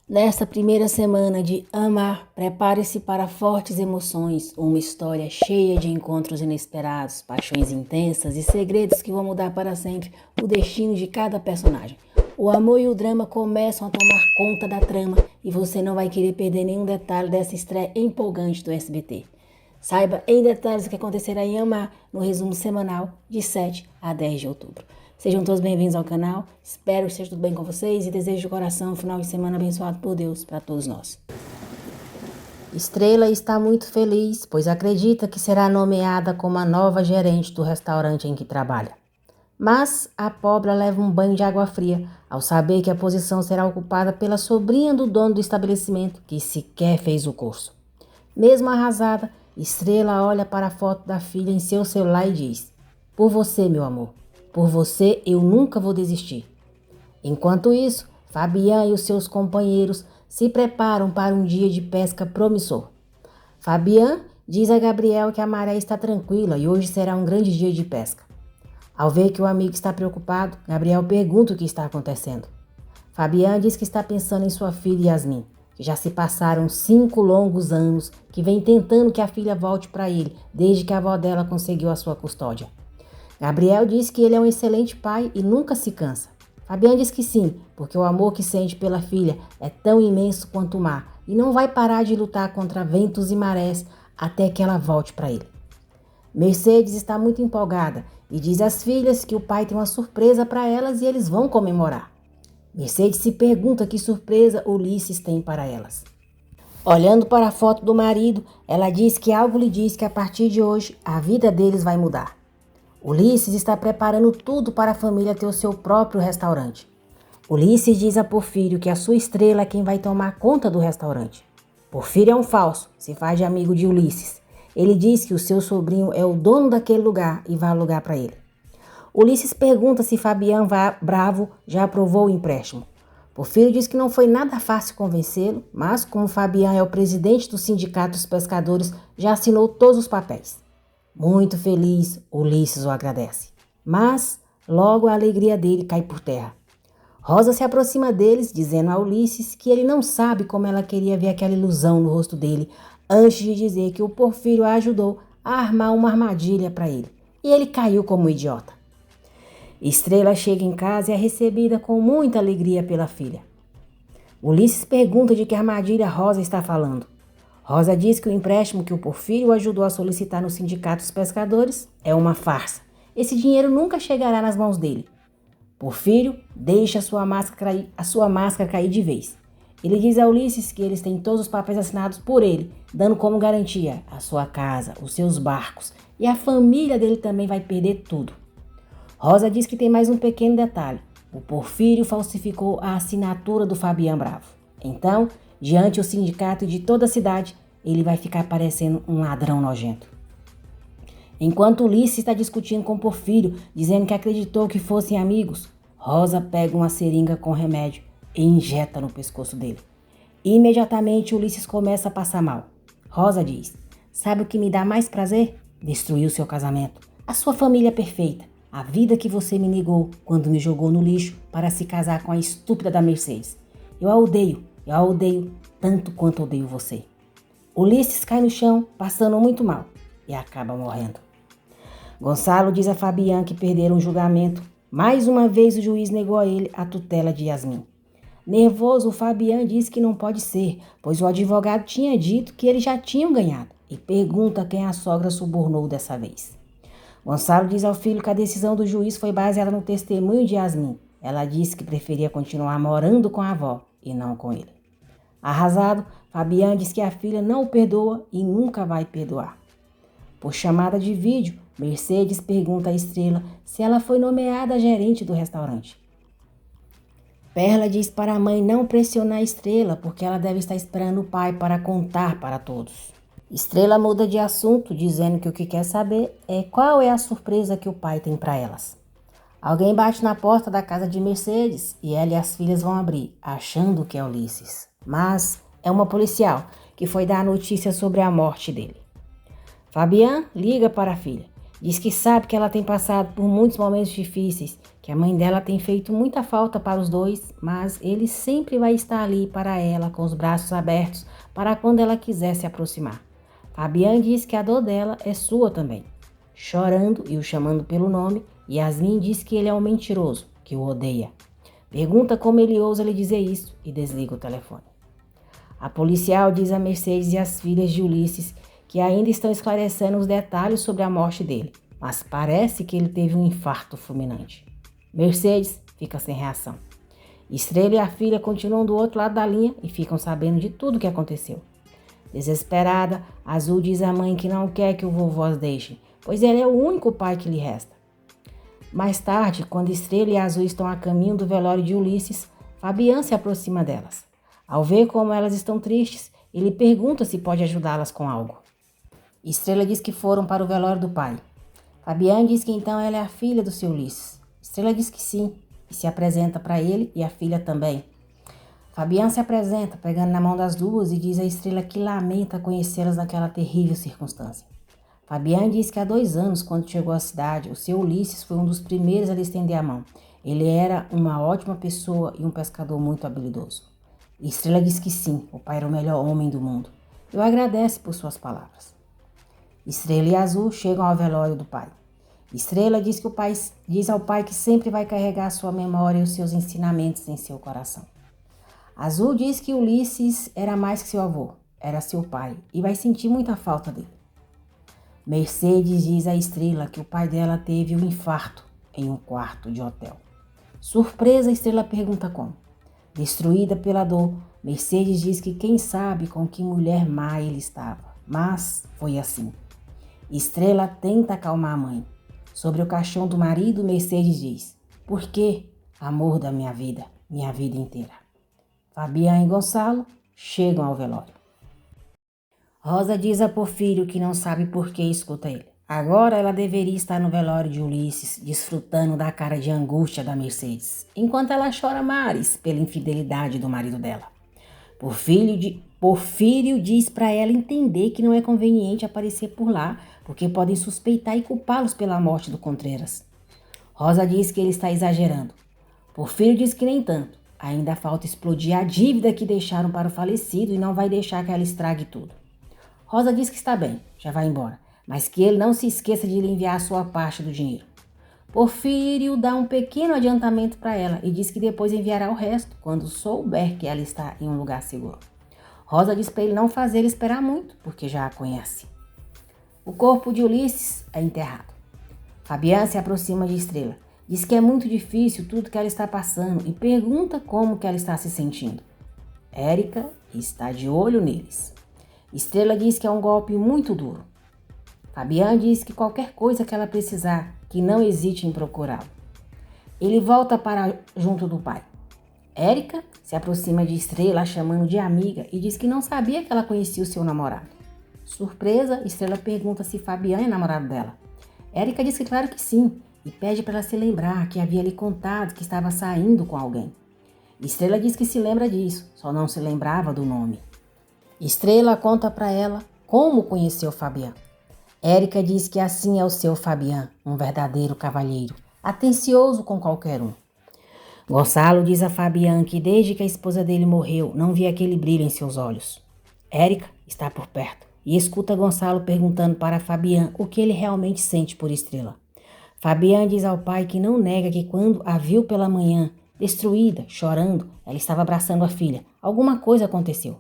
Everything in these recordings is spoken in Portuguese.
Nesta primeira semana de Amar, prepare-se para fortes emoções, uma história cheia de encontros inesperados, paixões intensas e segredos que vão mudar para sempre o destino de cada personagem. O amor e o drama começam a tomar conta da trama e você não vai querer perder nenhum detalhe dessa estreia empolgante do SBT. Saiba em detalhes o que acontecerá em Amar no resumo semanal de 7 a 10 de outubro. Sejam todos bem-vindos ao canal, espero que esteja tudo bem com vocês e desejo de coração um final de semana abençoado por Deus para todos nós. Estrela está muito feliz, pois acredita que será nomeada como a nova gerente do restaurante em que trabalha. Mas a pobre leva um banho de água fria ao saber que a posição será ocupada pela sobrinha do dono do estabelecimento, que sequer fez o curso. Mesmo arrasada, Estrela olha para a foto da filha em seu celular e diz: "Por você, meu amor. Por você, eu nunca vou desistir." Enquanto isso, Fabian e os seus companheiros se preparam para um dia de pesca promissor. Fabian diz a Gabriel que a maré está tranquila e hoje será um grande dia de pesca. Ao ver que o amigo está preocupado, Gabriel pergunta o que está acontecendo. Fabian diz que está pensando em sua filha Yasmin, que já se passaram 5 longos anos que vem tentando que a filha volte para ele desde que a avó dela conseguiu a sua custódia. Gabriel diz que ele é um excelente pai e nunca se cansa. Fabian diz que sim, porque o amor que sente pela filha é tão imenso quanto o mar e não vai parar de lutar contra ventos e marés até que ela volte para ele. Mercedes está muito empolgada e diz às filhas que o pai tem uma surpresa para elas e eles vão comemorar. Mercedes se pergunta que surpresa Ulisses tem para elas. Olhando para a foto do marido, ela diz que algo lhe diz que a partir de hoje a vida deles vai mudar. Ulisses está preparando tudo para a família ter o seu próprio restaurante. Ulisses diz a Porfírio que a sua Estrela é quem vai tomar conta do restaurante. Porfírio é um falso, se faz de amigo de Ulisses. Ele diz que o seu sobrinho é o dono daquele lugar e vai alugar para ele. Ulisses pergunta se Fabian Bravo já aprovou o empréstimo. Porfírio diz que não foi nada fácil convencê-lo, mas como Fabian é o presidente do Sindicato dos Pescadores, já assinou todos os papéis. Muito feliz, Ulisses o agradece. Mas logo a alegria dele cai por terra. Rosa se aproxima deles, dizendo a Ulisses que ele não sabe como ela queria ver aquela ilusão no rosto dele, antes de dizer que o Porfírio a ajudou a armar uma armadilha para ele. E ele caiu como um idiota. Estrela chega em casa e é recebida com muita alegria pela filha. Ulisses pergunta de que armadilha Rosa está falando. Rosa diz que o empréstimo que o Porfírio ajudou a solicitar no Sindicato dos Pescadores é uma farsa. Esse dinheiro nunca chegará nas mãos dele. Porfírio deixa a sua máscara cair de vez. Ele diz a Ulisses que eles têm todos os papéis assinados por ele, dando como garantia a sua casa, os seus barcos, e a família dele também vai perder tudo. Rosa diz que tem mais um pequeno detalhe. O Porfírio falsificou a assinatura do Fabian Bravo. Então, diante do sindicato e de toda a cidade, ele vai ficar parecendo um ladrão nojento. Enquanto Ulisses está discutindo com Porfírio, dizendo que acreditou que fossem amigos, Rosa pega uma seringa com remédio e injeta no pescoço dele. Imediatamente Ulisses começa a passar mal. Rosa diz: "Sabe o que me dá mais prazer? Destruir o seu casamento, a sua família perfeita, a vida que você me negou quando me jogou no lixo para se casar com a estúpida da Mercedes. Eu a odeio tanto quanto odeio você." Ulisses cai no chão, passando muito mal, e acaba morrendo. Gonçalo diz a Fabian que perderam o julgamento. Mais uma vez o juiz negou a ele a tutela de Yasmin. Nervoso, o Fabian diz que não pode ser, pois o advogado tinha dito que eles já tinham ganhado, e pergunta quem a sogra subornou dessa vez. Gonçalo diz ao filho que a decisão do juiz foi baseada no testemunho de Yasmin. Ela disse que preferia continuar morando com a avó e não com ele. Arrasado, Fabian diz que a filha não o perdoa e nunca vai perdoar. Por chamada de vídeo, Mercedes pergunta a Estrela se ela foi nomeada gerente do restaurante. Perla diz para a mãe não pressionar a Estrela, porque ela deve estar esperando o pai para contar para todos. Estrela muda de assunto, dizendo que o que quer saber é qual é a surpresa que o pai tem para elas. Alguém bate na porta da casa de Mercedes e ela e as filhas vão abrir, achando que é Ulisses. Mas é uma policial que foi dar a notícia sobre a morte dele. Fabian liga para a filha. Diz que sabe que ela tem passado por muitos momentos difíceis, que a mãe dela tem feito muita falta para os dois, mas ele sempre vai estar ali para ela, com os braços abertos, para quando ela quiser se aproximar. Fabian diz que a dor dela é sua também. Chorando e o chamando pelo nome, Yasmin diz que ele é um mentiroso, que o odeia. Pergunta como ele ousa lhe dizer isso e desliga o telefone. A policial diz a Mercedes e as filhas de Ulisses que ainda estão esclarecendo os detalhes sobre a morte dele, mas parece que ele teve um infarto fulminante. Mercedes fica sem reação. Estrela e a filha continuam do outro lado da linha e ficam sabendo de tudo o que aconteceu. Desesperada, Azul diz à mãe que não quer que o vovô as deixe, pois ele é o único pai que lhe resta. Mais tarde, quando Estrela e Azul estão a caminho do velório de Ulisses, Fabian se aproxima delas. Ao ver como elas estão tristes, ele pergunta se pode ajudá-las com algo. Estrela diz que foram para o velório do pai. Fabian diz que então ela é a filha do seu Ulisses. Estrela diz que sim, e se apresenta para ele e a filha também. Fabian se apresenta, pegando na mão das duas e diz a Estrela que lamenta conhecê-las naquela terrível circunstância. Fabian diz que há 2 anos, quando chegou à cidade, o seu Ulisses foi um dos primeiros a lhe estender a mão. Ele era uma ótima pessoa e um pescador muito habilidoso. Estrela diz que sim, o pai era o melhor homem do mundo. E o agradece por suas palavras. Estrela e Azul chegam ao velório do pai. Estrela diz ao pai que sempre vai carregar sua memória e os seus ensinamentos em seu coração. Azul diz que Ulisses era mais que seu avô, era seu pai e vai sentir muita falta dele. Mercedes diz a Estrela que o pai dela teve um infarto em um quarto de hotel. Surpresa, Estrela pergunta como. Destruída pela dor, Mercedes diz que quem sabe com que mulher má ele estava, mas foi assim. Estrela tenta acalmar a mãe. Sobre o caixão do marido, Mercedes diz: "Por quê? Amor da minha vida inteira." Fabian e Gonçalo chegam ao velório. Rosa diz a Porfírio que não sabe por que escuta ele. Agora ela deveria estar no velório de Ulisses, desfrutando da cara de angústia da Mercedes, enquanto ela chora mares pela infidelidade do marido dela. Porfírio diz para ela entender que não é conveniente aparecer por lá, porque podem suspeitar e culpá-los pela morte do Contreras. Rosa diz que ele está exagerando. Porfírio diz que nem tanto. Ainda falta explodir a dívida que deixaram para o falecido e não vai deixar que ela estrague tudo. Rosa diz que está bem, já vai embora, mas que ele não se esqueça de lhe enviar a sua parte do dinheiro. Porfírio dá um pequeno adiantamento para ela e diz que depois enviará o resto quando souber que ela está em um lugar seguro. Rosa diz para ele não fazer ele esperar muito, porque já a conhece. O corpo de Ulisses é enterrado. Fabian se aproxima de Estrela. Diz que é muito difícil tudo que ela está passando e pergunta como que ela está se sentindo. Érica está de olho neles. Estrela diz que é um golpe muito duro. Fabian diz que qualquer coisa que ela precisar, que não hesite em procurá-lo. Ele volta para junto do pai. Érica se aproxima de Estrela, chamando de amiga, e diz que não sabia que ela conhecia o seu namorado. Surpresa, Estrela pergunta se Fabian é namorado dela. Érica diz que claro que sim, e pede para ela se lembrar que havia lhe contado que estava saindo com alguém. Estrela diz que se lembra disso, só não se lembrava do nome. Estrela conta para ela como conheceu Fabian. Érica diz que assim é o seu Fabian, um verdadeiro cavalheiro, atencioso com qualquer um. Gonçalo diz a Fabian que desde que a esposa dele morreu, não via aquele brilho em seus olhos. Érica está por perto e escuta Gonçalo perguntando para Fabian o que ele realmente sente por Estrela. Fabian diz ao pai que não nega que quando a viu pela manhã, destruída, chorando, ela estava abraçando a filha. Alguma coisa aconteceu.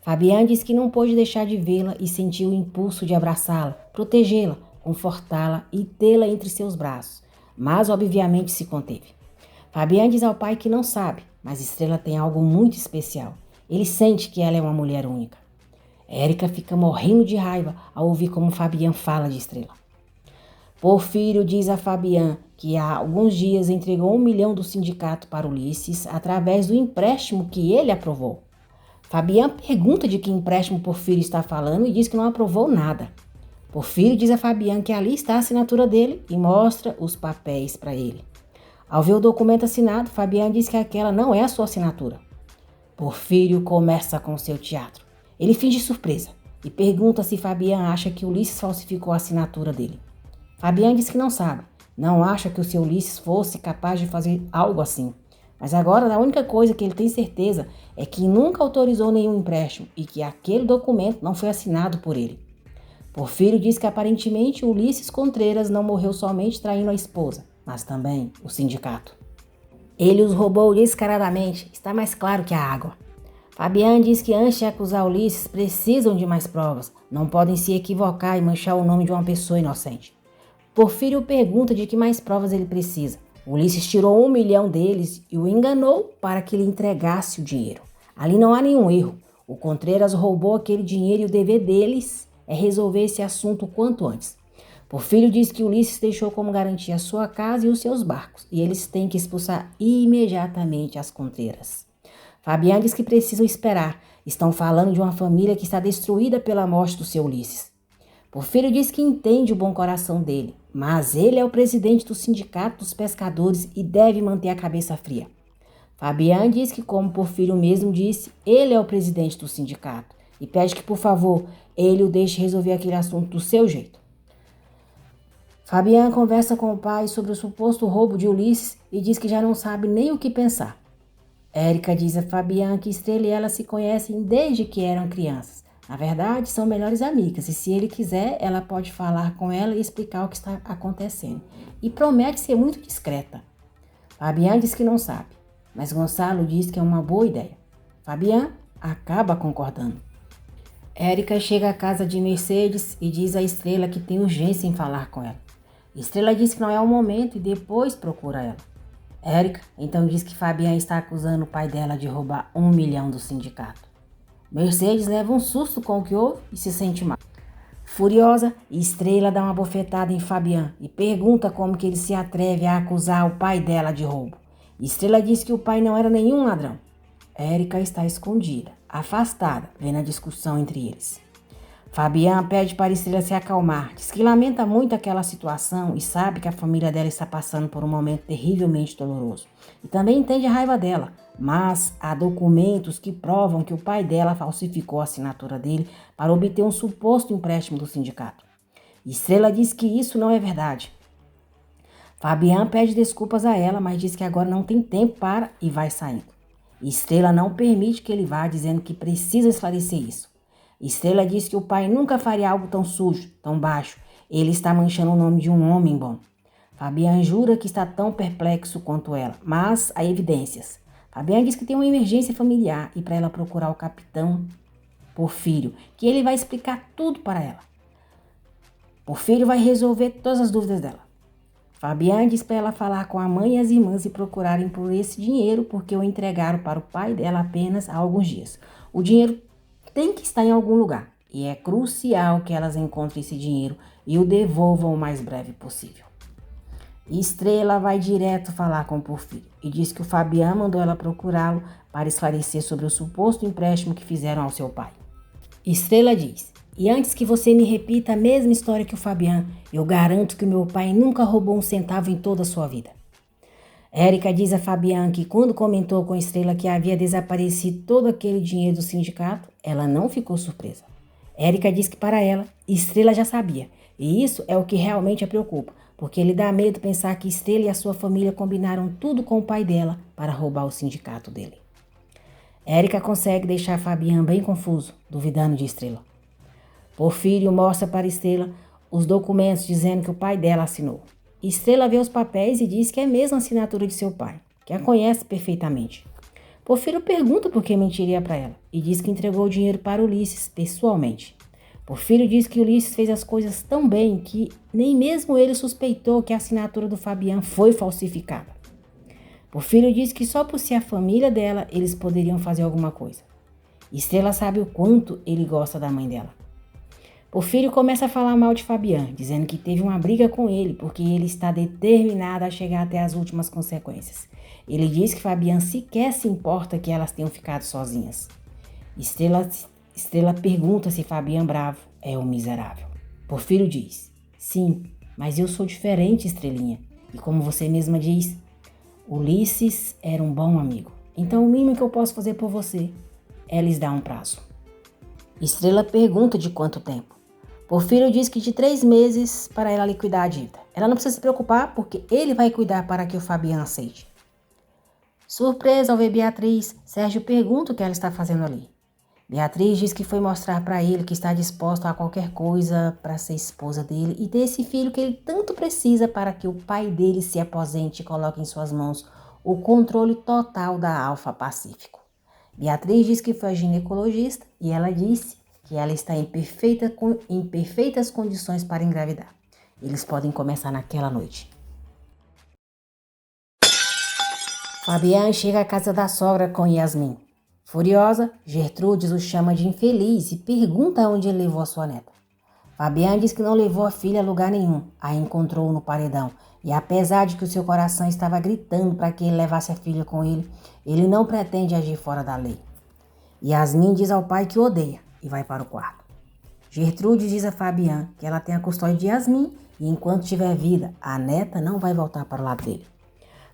Fabian diz que não pôde deixar de vê-la e sentiu o impulso de abraçá-la, protegê-la, confortá-la e tê-la entre seus braços, mas obviamente se conteve. Fabian diz ao pai que não sabe, mas Estrela tem algo muito especial. Ele sente que ela é uma mulher única. Érica fica morrendo de raiva ao ouvir como Fabian fala de Estrela. Porfírio diz a Fabian que há alguns dias entregou 1 milhão do sindicato para Ulisses através do empréstimo que ele aprovou. Fabian pergunta de que empréstimo Porfírio está falando e diz que não aprovou nada. Porfírio diz a Fabian que ali está a assinatura dele e mostra os papéis para ele. Ao ver o documento assinado, Fabian diz que aquela não é a sua assinatura. Porfírio começa com seu teatro. Ele finge surpresa e pergunta se Fabian acha que Ulisses falsificou a assinatura dele. Fabian diz que não sabe, não acha que o seu Ulisses fosse capaz de fazer algo assim. Mas agora a única coisa que ele tem certeza é que nunca autorizou nenhum empréstimo e que aquele documento não foi assinado por ele. Porfírio diz que aparentemente Ulisses Contreras não morreu somente traindo a esposa, mas também o sindicato. Ele os roubou descaradamente, está mais claro que a água. Fabian diz que antes de acusar Ulisses precisam de mais provas, não podem se equivocar e manchar o nome de uma pessoa inocente. Porfírio pergunta de que mais provas ele precisa. Ulisses tirou 1 milhão deles e o enganou para que lhe entregasse o dinheiro. Ali não há nenhum erro. O Contreras roubou aquele dinheiro e o dever deles é resolver esse assunto o quanto antes. Porfírio diz que Ulisses deixou como garantia a sua casa e os seus barcos, e eles têm que expulsar imediatamente as Contreras. Fabian diz que precisam esperar. Estão falando de uma família que está destruída pela morte do seu Ulisses. Porfírio diz que entende o bom coração dele, mas ele é o presidente do sindicato dos pescadores e deve manter a cabeça fria. Fabian diz que, como Porfírio mesmo disse, ele é o presidente do sindicato e pede que, por favor, ele o deixe resolver aquele assunto do seu jeito. Fabian conversa com o pai sobre o suposto roubo de Ulisses e diz que já não sabe nem o que pensar. Érica diz a Fabian que Estrela e ela se conhecem desde que eram crianças. Na verdade, são melhores amigas e se ele quiser, ela pode falar com ela e explicar o que está acontecendo. E promete ser muito discreta. Fabian diz que não sabe, mas Gonçalo diz que é uma boa ideia. Fabian acaba concordando. Érica chega à casa de Mercedes e diz a Estrela que tem urgência em falar com ela. Estrela diz que não é o momento e depois procura ela. Érica então diz que Fabian está acusando o pai dela de roubar 1 milhão do sindicato. Mercedes leva um susto com o que houve e se sente mal. Furiosa, Estrela dá uma bofetada em Fabian e pergunta como que ele se atreve a acusar o pai dela de roubo. Estrela diz que o pai não era nenhum ladrão. Érica está escondida, afastada, vendo a discussão entre eles. Fabian pede para Estrela se acalmar, diz que lamenta muito aquela situação e sabe que a família dela está passando por um momento terrivelmente doloroso. E também entende a raiva dela, mas há documentos que provam que o pai dela falsificou a assinatura dele para obter um suposto empréstimo do sindicato. Estrela diz que isso não é verdade. Fabian pede desculpas a ela, mas diz que agora não tem tempo para e vai saindo. Estrela não permite que ele vá, dizendo que precisa esclarecer isso. Estrela diz que o pai nunca faria algo tão sujo, tão baixo. Ele está manchando o nome de um homem bom. Fabian jura que está tão perplexo quanto ela, mas há evidências. Fabian diz que tem uma emergência familiar e para ela procurar o capitão Porfírio, que ele vai explicar tudo para ela. Porfírio vai resolver todas as dúvidas dela. Fabian diz para ela falar com a mãe e as irmãs e procurarem por esse dinheiro porque o entregaram para o pai dela apenas há alguns dias. O dinheiro tem que estar em algum lugar e é crucial que elas encontrem esse dinheiro e o devolvam o mais breve possível. Estrela vai direto falar com o Porfírio e diz que o Fabian mandou ela procurá-lo para esclarecer sobre o suposto empréstimo que fizeram ao seu pai. Estrela diz: e antes que você me repita a mesma história que o Fabian, eu garanto que meu pai nunca roubou um centavo em toda a sua vida. Érica diz a Fabian que quando comentou com Estrela que havia desaparecido todo aquele dinheiro do sindicato, ela não ficou surpresa. Érica diz que para ela, Estrela já sabia, e isso é o que realmente a preocupa, porque lhe dá medo pensar que Estrela e a sua família combinaram tudo com o pai dela para roubar o sindicato dele. Érica consegue deixar Fabian bem confuso, duvidando de Estrela. Porfírio mostra para Estrela os documentos dizendo que o pai dela assinou. Estrela vê os papéis e diz que é a mesma assinatura de seu pai, que a conhece perfeitamente. Porfírio pergunta por que mentiria para ela e diz que entregou o dinheiro para Ulisses pessoalmente. Porfírio diz que Ulisses fez as coisas tão bem que nem mesmo ele suspeitou que a assinatura do Fabian foi falsificada. Porfírio diz que só por ser a família dela eles poderiam fazer alguma coisa. Estrela sabe o quanto ele gosta da mãe dela. Porfírio começa a falar mal de Fabian, dizendo que teve uma briga com ele porque ele está determinado a chegar até as últimas consequências. Ele diz que Fabian sequer se importa que elas tenham ficado sozinhas. Estrela pergunta se Fabian bravo é um miserável. Porfírio diz: sim, mas eu sou diferente, Estrelinha. E como você mesma diz, Ulisses era um bom amigo. Então o mínimo que eu posso fazer por você é lhes dar um prazo. Estrela pergunta de quanto tempo. Porfírio diz que de 3 meses para ela liquidar a dívida. Ela não precisa se preocupar porque ele vai cuidar para que o Fabian aceite. Surpresa ao ver Beatriz, Sérgio pergunta o que ela está fazendo ali. Beatriz diz que foi mostrar para ele que está disposta a qualquer coisa para ser esposa dele e ter esse filho que ele tanto precisa para que o pai dele se aposente e coloque em suas mãos o controle total da Alfa Pacífico. Beatriz diz que foi a ginecologista e ela disse que ela está em perfeitas condições para engravidar. Eles podem começar naquela noite. Fabian chega à casa da sogra com Yasmin. Furiosa, Gertrudes o chama de infeliz e pergunta onde ele levou a sua neta. Fabian diz que não levou a filha a lugar nenhum, a encontrou no paredão. E apesar de que o seu coração estava gritando para que ele levasse a filha com ele, ele não pretende agir fora da lei. Yasmin diz ao pai que o odeia e vai para o quarto. Gertrudes diz a Fabian que ela tem a custódia de Yasmin e enquanto tiver vida, a neta não vai voltar para o lado dele.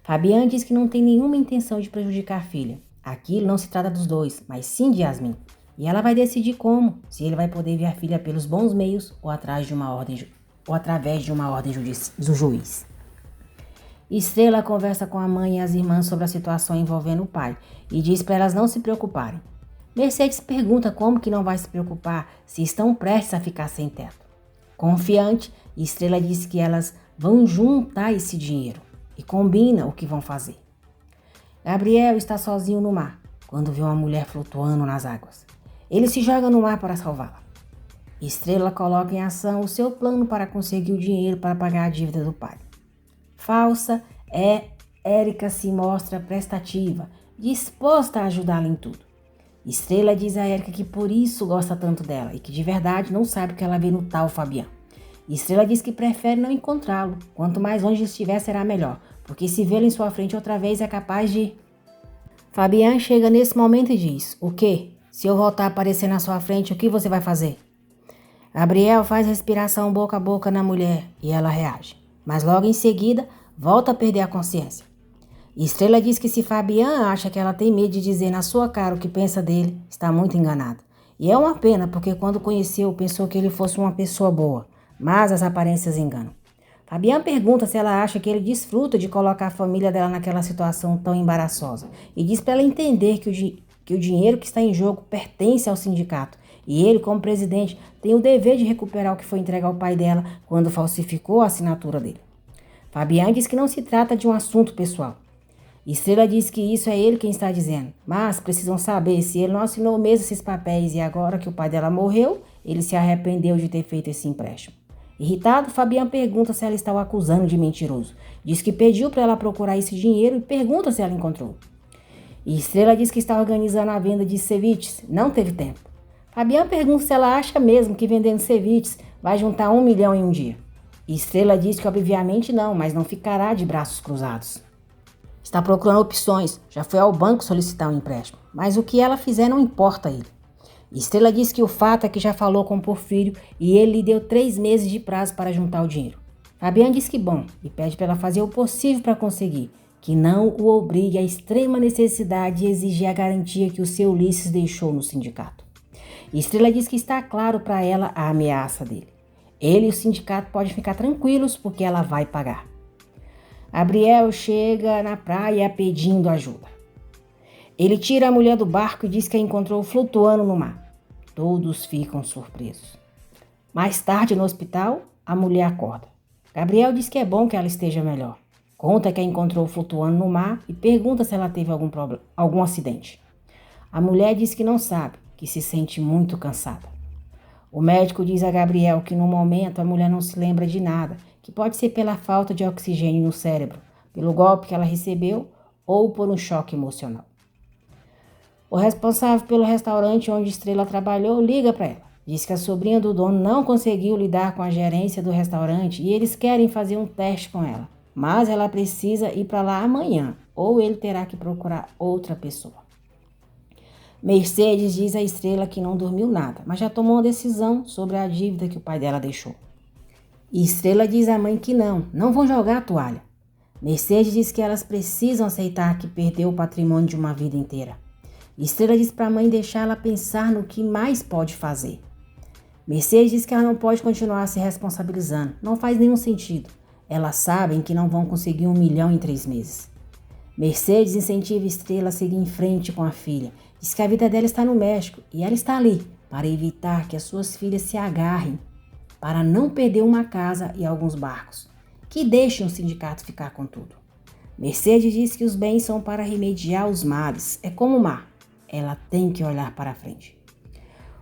Fabian diz que não tem nenhuma intenção de prejudicar a filha. Aquilo não se trata dos dois, mas sim de Yasmin. E ela vai decidir como, se ele vai poder ver a filha pelos bons meios ou através de uma ordem do juiz. Estrela conversa com a mãe e as irmãs sobre a situação envolvendo o pai e diz para elas não se preocuparem. Mercedes pergunta como que não vai se preocupar se estão prestes a ficar sem teto. Confiante, Estrela diz que elas vão juntar esse dinheiro e combina o que vão fazer. Gabriel está sozinho no mar quando vê uma mulher flutuando nas águas. Ele se joga no mar para salvá-la. Estrela coloca em ação o seu plano para conseguir o dinheiro para pagar a dívida do pai. Falsa, Érica se mostra prestativa, disposta a ajudá-la em tudo. Estrela diz a Érica que por isso gosta tanto dela e que de verdade não sabe o que ela vê no tal Fabian. Estrela diz que prefere não encontrá-lo, quanto mais longe estiver será melhor, porque se vê-lo em sua frente outra vez é capaz de... Fabian chega nesse momento e diz, o quê? Se eu voltar a aparecer na sua frente, o que você vai fazer? Gabriel faz respiração boca a boca na mulher e ela reage, mas logo em seguida volta a perder a consciência. Estrela diz que se Fabian acha que ela tem medo de dizer na sua cara o que pensa dele, está muito enganada. E é uma pena, porque quando conheceu, pensou que ele fosse uma pessoa boa, mas as aparências enganam. Fabian pergunta se ela acha que ele desfruta de colocar a família dela naquela situação tão embaraçosa e diz para ela entender que o dinheiro que está em jogo pertence ao sindicato e ele, como presidente, tem o dever de recuperar o que foi entregue ao pai dela quando falsificou a assinatura dele. Fabian diz que não se trata de um assunto pessoal. Estrela diz que isso é ele quem está dizendo, mas precisam saber se ele não assinou mesmo esses papéis e agora que o pai dela morreu, ele se arrependeu de ter feito esse empréstimo. Irritado, Fabian pergunta se ela está o acusando de mentiroso. Diz que pediu para ela procurar esse dinheiro e pergunta se ela encontrou. Estrela diz que está organizando a venda de ceviches, não teve tempo. Fabian pergunta se ela acha mesmo que vendendo ceviches vai juntar 1 milhão em um dia. Estrela diz que obviamente não, mas não ficará de braços cruzados. Está procurando opções, já foi ao banco solicitar um empréstimo, mas o que ela fizer não importa a ele. Estrela diz que o fato é que já falou com o Porfírio e ele lhe deu 3 meses de prazo para juntar o dinheiro. Fabian diz que bom e pede para ela fazer o possível para conseguir, que não o obrigue à extrema necessidade de exigir a garantia que o seu Ulisses deixou no sindicato. Estrela diz que está claro para ela a ameaça dele. Ele e o sindicato podem ficar tranquilos porque ela vai pagar. Gabriel chega na praia pedindo ajuda. Ele tira a mulher do barco e diz que a encontrou flutuando no mar. Todos ficam surpresos. Mais tarde, no hospital, a mulher acorda. Gabriel diz que é bom que ela esteja melhor. Conta que a encontrou flutuando no mar e pergunta se ela teve algum acidente. A mulher diz que não sabe, que se sente muito cansada. O médico diz a Gabriel que no momento a mulher não se lembra de nada, que pode ser pela falta de oxigênio no cérebro, pelo golpe que ela recebeu ou por um choque emocional. O responsável pelo restaurante onde Estrela trabalhou liga para ela. Diz que a sobrinha do dono não conseguiu lidar com a gerência do restaurante e eles querem fazer um teste com ela. Mas ela precisa ir para lá amanhã ou ele terá que procurar outra pessoa. Mercedes diz a Estrela que não dormiu nada, mas já tomou uma decisão sobre a dívida que o pai dela deixou. E Estrela diz à mãe que não vão jogar a toalha. Mercedes diz que elas precisam aceitar que perdeu o patrimônio de uma vida inteira. Estrela diz para a mãe deixar ela pensar no que mais pode fazer. Mercedes diz que ela não pode continuar se responsabilizando. Não faz nenhum sentido. Elas sabem que não vão conseguir 1 milhão em 3 meses. Mercedes incentiva Estrela a seguir em frente com a filha. Diz que a vida dela está no México e ela está ali para evitar que as suas filhas se agarrem, para não perder uma casa e alguns barcos, que deixem o sindicato ficar com tudo. Mercedes diz que os bens são para remediar os males. É como o mar. Ela tem que olhar para frente.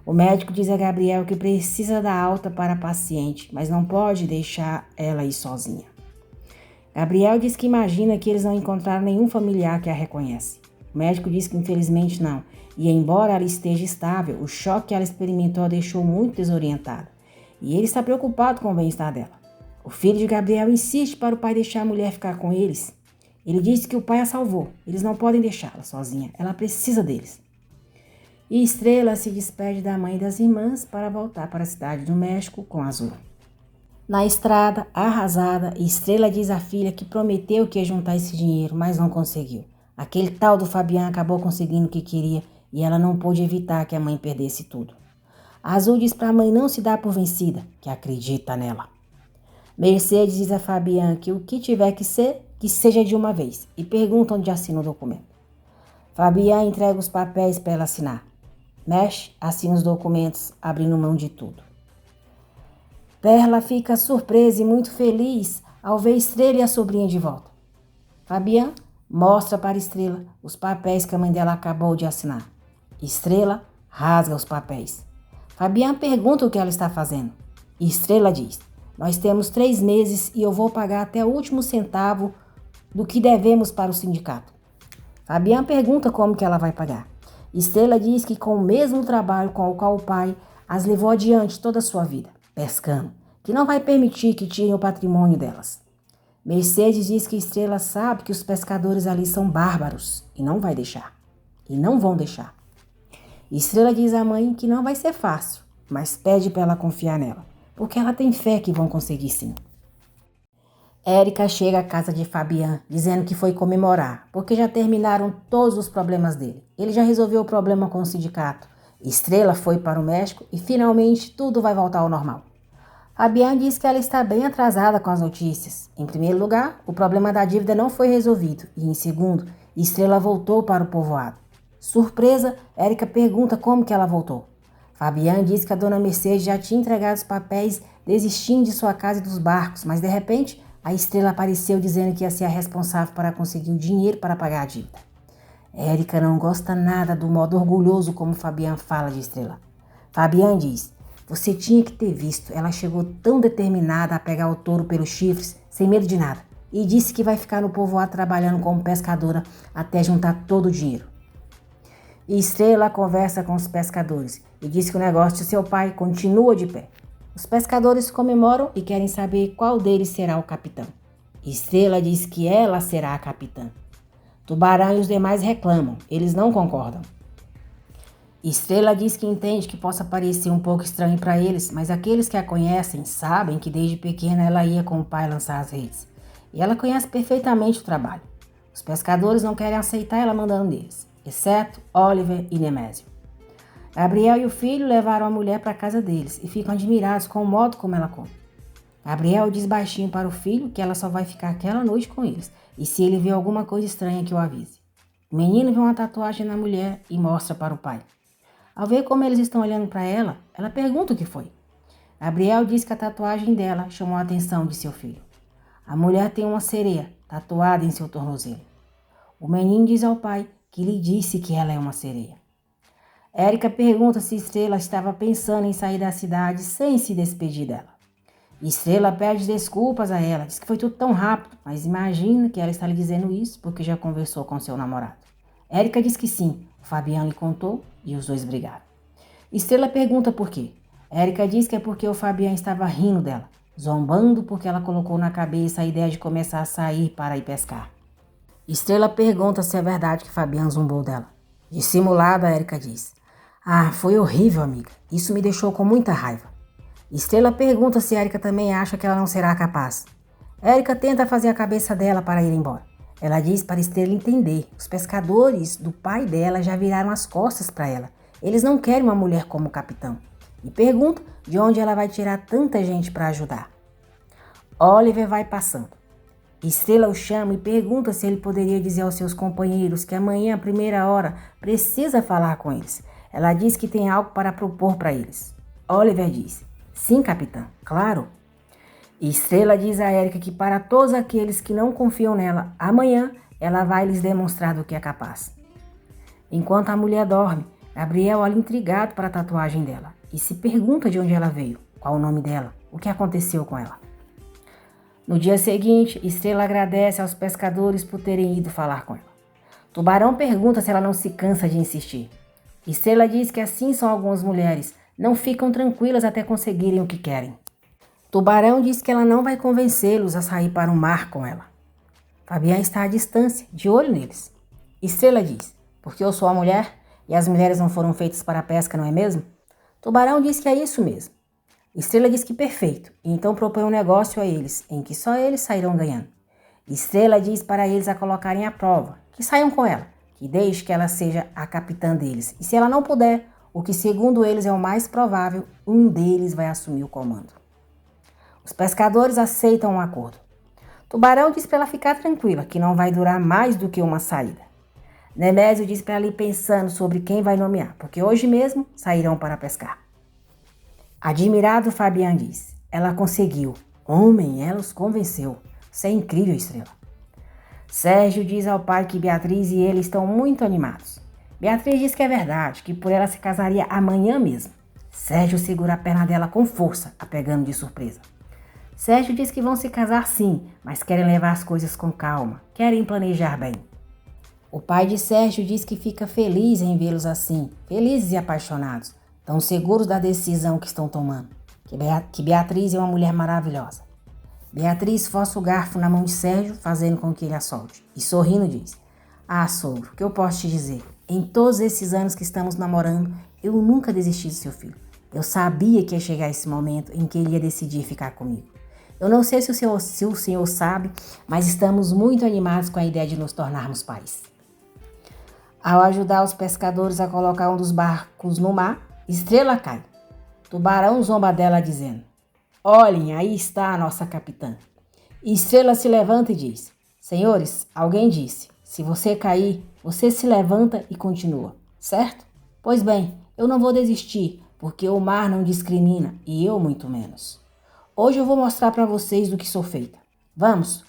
O médico diz a Gabriel que precisa dar alta para a paciente, mas não pode deixar ela ir sozinha. Gabriel diz que imagina que eles não encontraram nenhum familiar que a reconhece. O médico diz que infelizmente não, e embora ela esteja estável, o choque que ela experimentou a deixou muito desorientada. E ele está preocupado com o bem-estar dela. O filho de Gabriel insiste para o pai deixar a mulher ficar com eles. Ele disse que o pai a salvou, eles não podem deixá-la sozinha, ela precisa deles. E Estrela se despede da mãe e das irmãs para voltar para a cidade do México com Azul. Na estrada, arrasada, Estrela diz à filha que prometeu que ia juntar esse dinheiro, mas não conseguiu. Aquele tal do Fabian acabou conseguindo o que queria e ela não pôde evitar que a mãe perdesse tudo. Azul diz para a mãe não se dar por vencida, que acredita nela. Mercedes diz a Fabian que o que tiver que ser, que seja de uma vez, e pergunta onde assina o documento. Fabian entrega os papéis para ela assinar. Mexe, assina os documentos, abrindo mão de tudo. Perla fica surpresa e muito feliz ao ver Estrela e a sobrinha de volta. Fabian mostra para Estrela os papéis que a mãe dela acabou de assinar. Estrela rasga os papéis. Fabian pergunta o que ela está fazendo. Estrela diz: nós temos 3 meses e eu vou pagar até o último centavo do que devemos para o sindicato. Fabian pergunta como que ela vai pagar. Estrela diz que com o mesmo trabalho com o qual o pai as levou adiante toda a sua vida, pescando, que não vai permitir que tirem o patrimônio delas. Mercedes diz que Estrela sabe que os pescadores ali são bárbaros e não vai deixar. E não vão deixar. Estrela diz à mãe que não vai ser fácil, mas pede para ela confiar nela, porque ela tem fé que vão conseguir sim. Érica chega à casa de Fabian, dizendo que foi comemorar, porque já terminaram todos os problemas dele. Ele já resolveu o problema com o sindicato. Estrela foi para o México e finalmente tudo vai voltar ao normal. Fabian diz que ela está bem atrasada com as notícias. Em primeiro lugar, o problema da dívida não foi resolvido. E em segundo, Estrela voltou para o povoado. Surpresa, Érica pergunta como que ela voltou. Fabian diz que a dona Mercedes já tinha entregado os papéis desistindo de sua casa e dos barcos, mas de repente a Estrela apareceu dizendo que ia ser a responsável para conseguir o dinheiro para pagar a dívida. Érica não gosta nada do modo orgulhoso como Fabian fala de Estrela. Fabian diz: você tinha que ter visto, ela chegou tão determinada a pegar o touro pelos chifres, sem medo de nada, e disse que vai ficar no povoado trabalhando como pescadora até juntar todo o dinheiro. E Estrela conversa com os pescadores e diz que o negócio de seu pai continua de pé. Os pescadores comemoram e querem saber qual deles será o capitão. Estrela diz que ela será a capitã. Tubarão e os demais reclamam, eles não concordam. Estrela diz que entende que possa parecer um pouco estranho para eles, mas aqueles que a conhecem sabem que desde pequena ela ia com o pai lançar as redes. E ela conhece perfeitamente o trabalho. Os pescadores não querem aceitar ela mandando neles, exceto Oliver e Nemésio. Gabriel e o filho levaram a mulher para a casa deles e ficam admirados com o modo como ela come. Gabriel diz baixinho para o filho que ela só vai ficar aquela noite com eles e se ele vê alguma coisa estranha que o avise. O menino vê uma tatuagem na mulher e mostra para o pai. Ao ver como eles estão olhando para ela, ela pergunta o que foi. Gabriel diz que a tatuagem dela chamou a atenção de seu filho. A mulher tem uma sereia tatuada em seu tornozelo. O menino diz ao pai que lhe disse que ela é uma sereia. Érica pergunta se Estrela estava pensando em sair da cidade sem se despedir dela. Estrela pede desculpas a ela, diz que foi tudo tão rápido, mas imagina que ela está lhe dizendo isso porque já conversou com seu namorado. Érica diz que sim, o Fabian lhe contou e os dois brigaram. Estrela pergunta por quê. Érica diz que é porque o Fabian estava rindo dela, zombando porque ela colocou na cabeça a ideia de começar a sair para ir pescar. Estrela pergunta se é verdade que Fabian zombou dela. Dissimulada, Érica diz: ah, foi horrível, amiga. Isso me deixou com muita raiva. Estrela pergunta se Érica também acha que ela não será capaz. Érica tenta fazer a cabeça dela para ir embora. Ela diz para Estrela entender. Os pescadores do pai dela já viraram as costas para ela. Eles não querem uma mulher como capitão. e pergunta de onde ela vai tirar tanta gente para ajudar. Oliver vai passando. Estrela o chama e pergunta se ele poderia dizer aos seus companheiros que amanhã, à primeira hora, precisa falar com eles. Ela diz que tem algo para propor para eles. Oliver diz: sim, capitã, claro. Estrela diz a Erika que para todos aqueles que não confiam nela, amanhã ela vai lhes demonstrar do que é capaz. Enquanto a mulher dorme, Gabriel olha intrigado para a tatuagem dela e se pergunta de onde ela veio, qual o nome dela, o que aconteceu com ela. No dia seguinte, Estrela agradece aos pescadores por terem ido falar com ela. Tubarão pergunta se ela não se cansa de insistir. Estrela diz que assim são algumas mulheres, não ficam tranquilas até conseguirem o que querem. Tubarão diz que ela não vai convencê-los a sair para o mar com ela. Fabian está à distância, de olho neles. Estrela diz: porque eu sou a mulher e as mulheres não foram feitas para a pesca, não é mesmo? Tubarão diz que é isso mesmo. Estrela diz que perfeito, e então propõe um negócio a eles, em que só eles sairão ganhando. Estrela diz para eles a colocarem à prova, que saiam com ela, que deixe que ela seja a capitã deles, e se ela não puder, o que segundo eles é o mais provável, um deles vai assumir o comando. Os pescadores aceitam um acordo. Tubarão diz para ela ficar tranquila, que não vai durar mais do que uma saída. Nemésio diz para ela ir pensando sobre quem vai nomear, porque hoje mesmo sairão para pescar. Admirado, Fabian diz: ela conseguiu. Homem, ela os convenceu. Isso é incrível, Estrela. Sérgio diz ao pai que Beatriz e ele estão muito animados. Beatriz diz que é verdade, que por ela se casaria amanhã mesmo. Sérgio segura a perna dela com força, a pegando de surpresa. Sérgio diz que vão se casar sim, mas querem levar as coisas com calma, querem planejar bem. O pai de Sérgio diz que fica feliz em vê-los assim, felizes e apaixonados, tão seguros da decisão que estão tomando, que Beatriz é uma mulher maravilhosa. Beatriz força o garfo na mão de Sérgio, fazendo com que ele a solte, e sorrindo diz: ah, sogro, o que eu posso te dizer? Em todos esses anos que estamos namorando, eu nunca desisti do seu filho. Eu sabia que ia chegar esse momento em que ele ia decidir ficar comigo. Eu não sei se o senhor sabe, mas estamos muito animados com a ideia de nos tornarmos pais. Ao ajudar os pescadores a colocar um dos barcos no mar, Estrela cai. Tubarão zomba dela dizendo: olhem, aí está a nossa capitã. Estrela se levanta e diz: senhores, alguém disse, se você cair, você se levanta e continua, certo? Pois bem, eu não vou desistir, porque o mar não discrimina e eu muito menos. Hoje eu vou mostrar para vocês do que sou feita. Vamos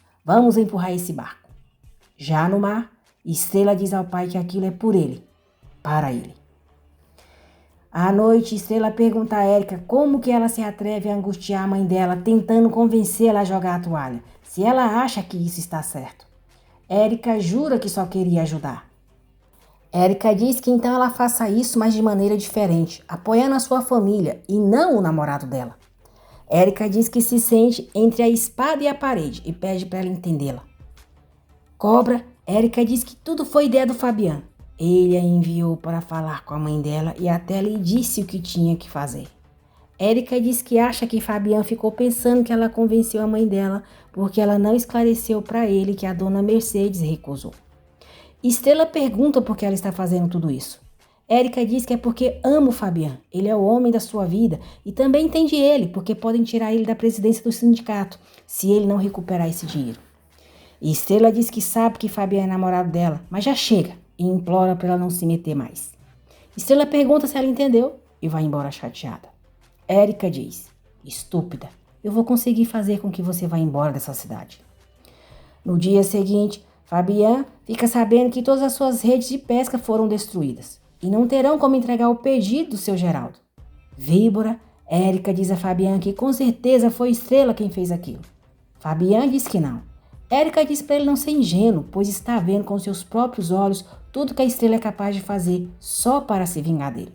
empurrar esse barco. Já no mar, Estrela diz ao pai que aquilo é por ele, para ele. À noite, Estrela pergunta a Erika como que ela se atreve a angustiar a mãe dela, tentando convencê-la a jogar a toalha, se ela acha que isso está certo. Erika jura que só queria ajudar. Erika diz que então ela faça isso, mas de maneira diferente, apoiando a sua família e não o namorado dela. Erika diz que se sente entre a espada e a parede e pede para ela entendê-la. Cobra, Erika diz que tudo foi ideia do Fabian. Ele a enviou para falar com a mãe dela e até lhe disse o que tinha que fazer. Erika diz que acha que Fabian ficou pensando que ela convenceu a mãe dela porque ela não esclareceu para ele que a dona Mercedes recusou. Estrela pergunta por que ela está fazendo tudo isso. Erika diz que é porque ama o Fabian, ele é o homem da sua vida e também entende ele, porque podem tirar ele da presidência do sindicato se ele não recuperar esse dinheiro. E Estrela diz que sabe que Fabian é namorado dela, mas já chega e implora para ela não se meter mais. Estrela pergunta se ela entendeu e vai embora chateada. Erika diz: estúpida, eu vou conseguir fazer com que você vá embora dessa cidade. No dia seguinte, Fabian fica sabendo que todas as suas redes de pesca foram destruídas e não terão como entregar o pedido do seu Geraldo. Víbora, Erika diz a Fabian que com certeza foi Estrela quem fez aquilo. Fabian diz que não. Erika diz para ele não ser ingênuo, pois está vendo com seus próprios olhos tudo que a Estrela é capaz de fazer só para se vingar dele.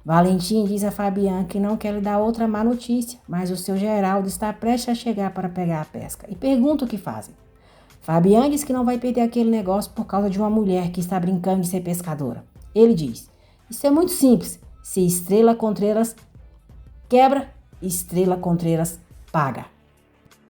Valentim diz a Fabian que não quer lhe dar outra má notícia, mas o seu Geraldo está prestes a chegar para pegar a pesca e pergunta o que fazem. Fabian diz que não vai perder aquele negócio por causa de uma mulher que está brincando de ser pescadora. Ele diz: isso é muito simples, se Estrela Contreras quebra, Estrela Contreras paga.